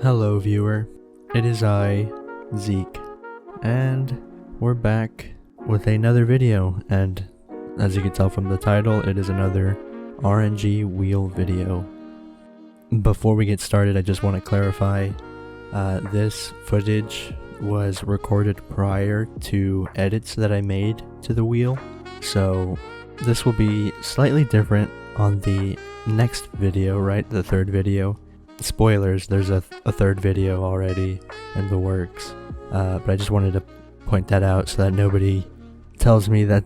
Hello viewer, it is I, Zeke, and we're back with another video, and as you can tell from the title, it is another RNG wheel video. Before we get started, I just want to clarify, this footage was recorded prior to edits that I made to the wheel, so this will be slightly different on the next video, right? The third video. Spoilers, there's a third video already in the works, but I just wanted to point that out so that nobody tells me that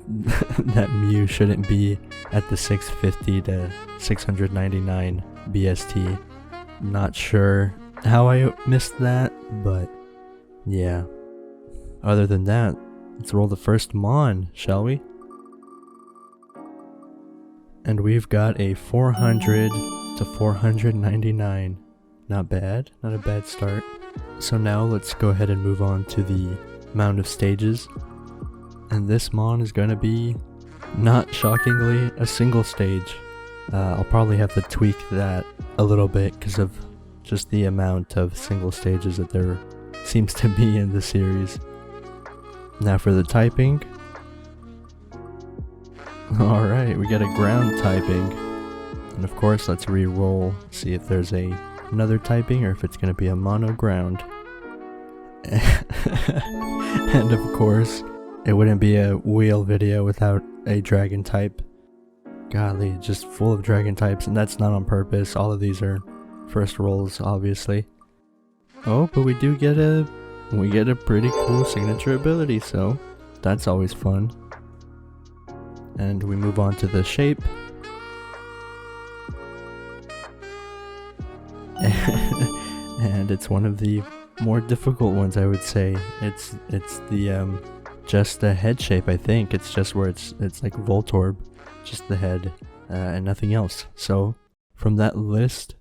that Mew shouldn't be at the 650 to 699 BST. Not sure how I missed that, but yeah. Other than that, let's roll the first Mon, shall we? And we've got a 400 to 499. Not bad, not a bad start. So now let's go ahead and move on to the mound of stages. And this Mon is going to be, not shockingly, a single stage. I'll probably have to tweak that a little bit because of just the amount of single stages that there seems to be in the series. Now for the typing. Alright, we got a ground typing. And of course, let's re-roll, see if there's another typing or if it's going to be a mono ground. And of course, it wouldn't be a wheel video without a dragon type. Golly, just full of dragon types, and that's not on purpose. All of these are first rolls, obviously. Oh, but we get a pretty cool signature ability, so that's always fun. And we move on to the shape. And it's one of the more difficult ones, I would say. It's the just the head shape, I think. It's just where it's like Voltorb, just the head, and nothing else. So from that list,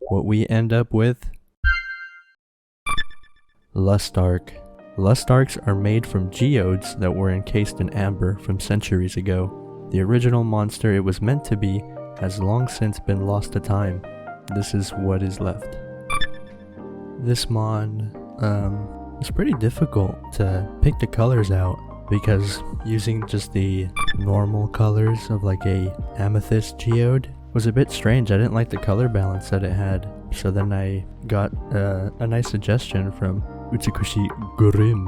what we end up with, Lustark. Lustarks are made from geodes that were encased in amber from centuries ago. The original monster it was meant to be has long since been lost to time. This is what is left. This Mon, it's pretty difficult to pick the colors out because using just the normal colors of like a amethyst geode was a bit strange. I didn't like the color balance that it had. So then I got a nice suggestion from Utsukushi Grim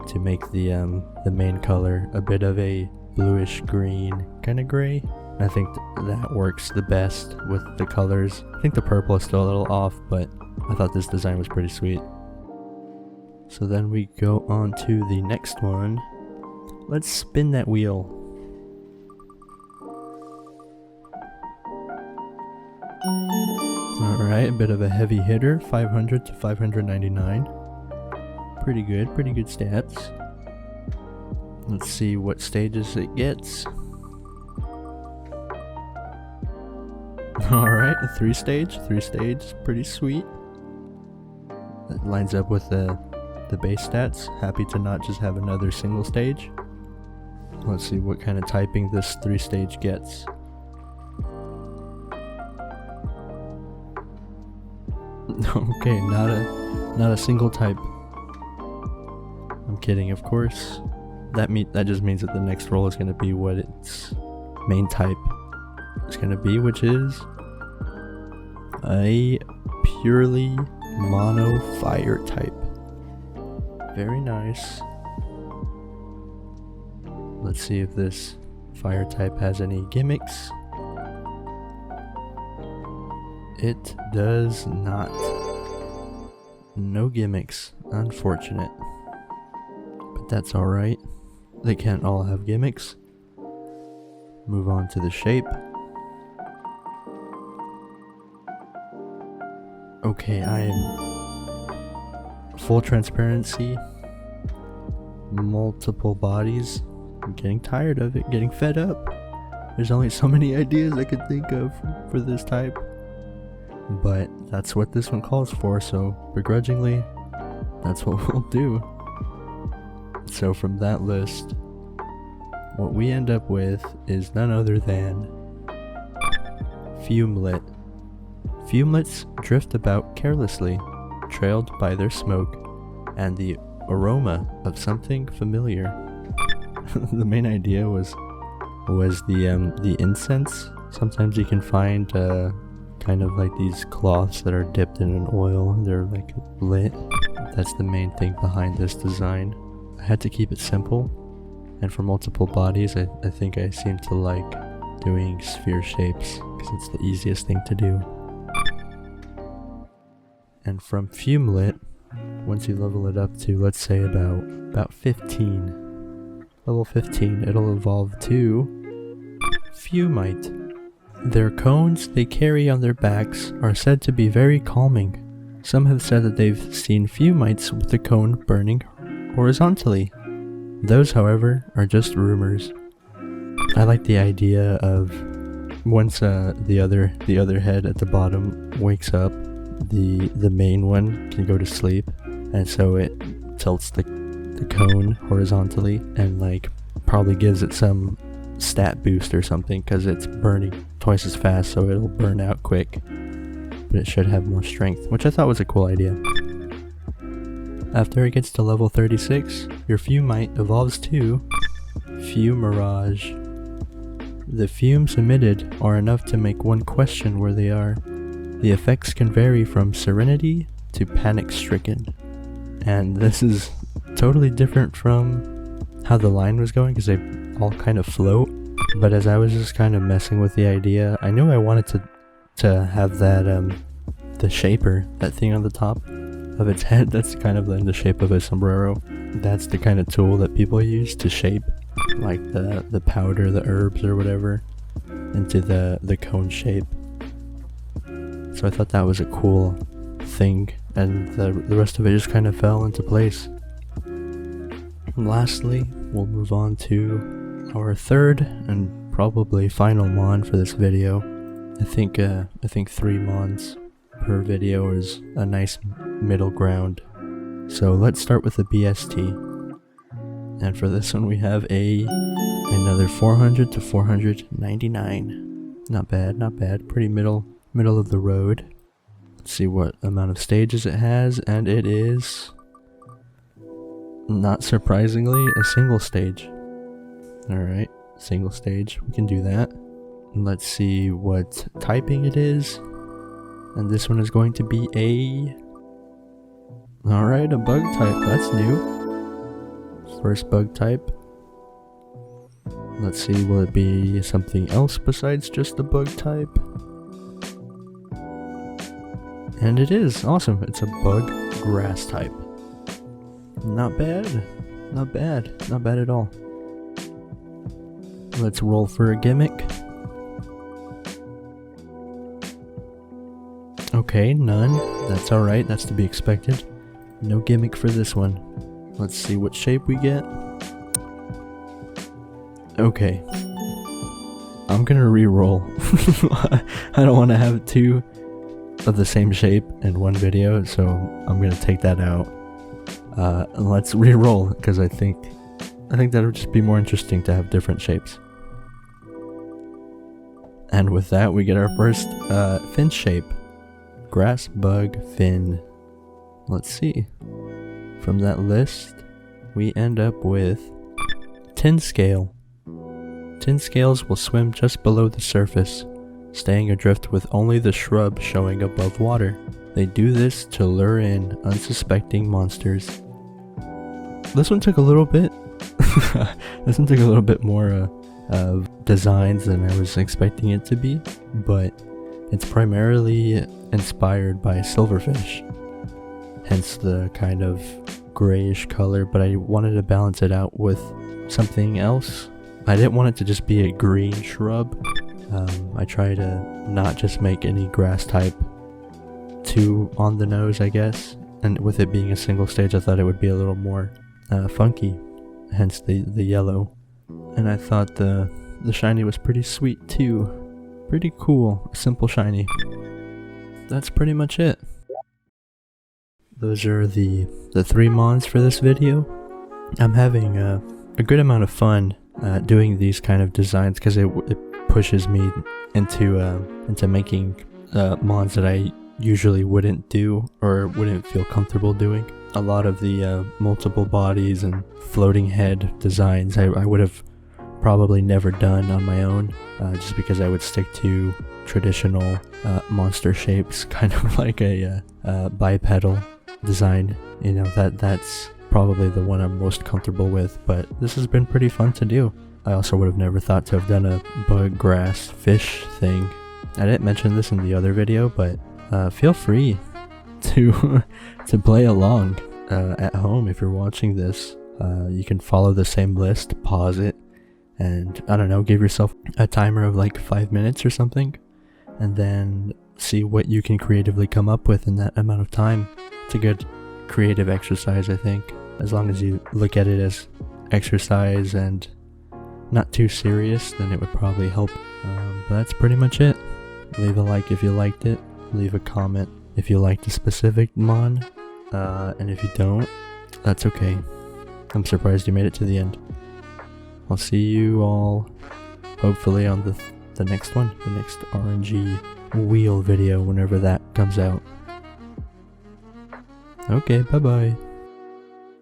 to make the main color a bit of a bluish green, kind of gray. And I think that works the best with the colors. I think the purple is still a little off, but I thought this design was pretty sweet. So then we go on to the next one. Let's spin that wheel. Alright, a bit of a heavy hitter, 500 to 599. Pretty good stats. Let's see what stages it gets. Alright, a 3-stage, pretty sweet. That lines up with the base stats. Happy to not just have another single stage. Let's see what kind of typing this 3-stage gets. Okay, not a single type. I'm kidding, of course. That just means that the next roll is going to be what its main type is going to be, which is a purely mono fire type. Very nice. Let's see if this fire type has any gimmicks. It does not. No gimmicks. Unfortunate. But that's alright. They can't all have gimmicks. Move on to the shape. Okay, I am full transparency. Multiple bodies. I'm getting tired of it, getting fed up. There's only so many ideas I could think of for this type. But that's what this one calls for, so begrudgingly, that's what we'll do. So from that list, what we end up with is none other than Fumelet. Fumelets drift about carelessly, trailed by their smoke and the aroma of something familiar. The main idea was the incense. Sometimes you can find kind of like these cloths that are dipped in an oil. They're like lit. That's the main thing behind this design. I had to keep it simple, and for multiple bodies I think I seem to like doing sphere shapes because it's the easiest thing to do. And from Fumelet, once you level it up to, let's say about 15, level 15, it'll evolve to Fumite. Their cones they carry on their backs are said to be very calming. Some have said that they've seen Fumites with the cone burning horizontally. Those, however, are just rumors. I like the idea of once the other head at the bottom wakes up, the main one can go to sleep, and so it tilts the cone horizontally and like probably gives it some stat boost or something because it's burning twice as fast, so it'll burn out quick, but it should have more strength, which I thought was a cool idea. After it gets to level 36, your Fumite evolves to Fumirage. The fumes emitted are enough to make one question where they are. The effects can vary from serenity to panic-stricken. And this is totally different from how the line was going because they all kind of float. But as I was just kind of messing with the idea, I knew I wanted to have that, the shaper, that thing on the top of its head that's kind of in the shape of a sombrero. That's the kind of tool that people use to shape like the powder, the herbs or whatever, into the cone shape. So I thought that was a cool thing, and the rest of it just kind of fell into place. And lastly, we'll move on to our third and probably final mon for this video. I think 3 mons per video is a nice middle ground. So let's start with the BST. And for this one we have another 400 to 499. Not bad, not bad. Pretty middle of the road. Let's see what amount of stages it has, and it is, not surprisingly, a single stage. Alright, single stage, we can do that. Let's see what typing it is. And this one is going to be alright, a bug type, that's new. First bug type. Let's see, will it be something else besides just a bug type? And it is, awesome, it's a bug grass type. Not bad, not bad, not bad at all. Let's roll for a gimmick. Okay, none, that's alright, that's to be expected. No gimmick for this one. Let's see what shape we get. Okay. I'm gonna re-roll. I don't want to have 2 of the same shape in one video, so I'm gonna take that out. Let's re-roll, because I think that would just be more interesting to have different shapes. And with that, we get our first fin shape. Grass bug fin. Let's see. From that list, we end up with tin scale. Tin scales will swim just below the surface, staying adrift with only the shrub showing above water. They do this to lure in unsuspecting monsters. This one took a little bit. This one took a little bit more of designs than I was expecting it to be, but it's primarily inspired by silverfish. Hence the kind of grayish color, but I wanted to balance it out with something else. I didn't want it to just be a green shrub. I try to not just make any grass type too on the nose, I guess. And with it being a single stage, I thought it would be a little more funky, hence the yellow. And I thought the shiny was pretty sweet too. Pretty cool, simple shiny. That's pretty much it. Those are the 3 mons for this video. I'm having a good amount of fun doing these kind of designs because it pushes me into making mons that I usually wouldn't do or wouldn't feel comfortable doing. A lot of the multiple bodies and floating head designs I would have probably never done on my own, just because I would stick to traditional monster shapes, kind of like a bipedal design. You know, that's probably the one I'm most comfortable with, but this has been pretty fun to do. I also would have never thought to have done a bug, grass, fish thing. I didn't mention this in the other video, but feel free to to play along at home if you're watching this. You can follow the same list, pause it, and I don't know, give yourself a timer of like 5 minutes or something, and then see what you can creatively come up with in that amount of time. It's a good creative exercise, I think, as long as you look at it as exercise and not too serious, then it would probably help. But that's pretty much it. Leave a like if you liked it, leave a comment if you liked a specific mon, and if you don't, that's okay. I'm surprised you made it to the end. I'll see you all hopefully on the next one, the next RNG wheel video, whenever that comes out. Okay, bye bye.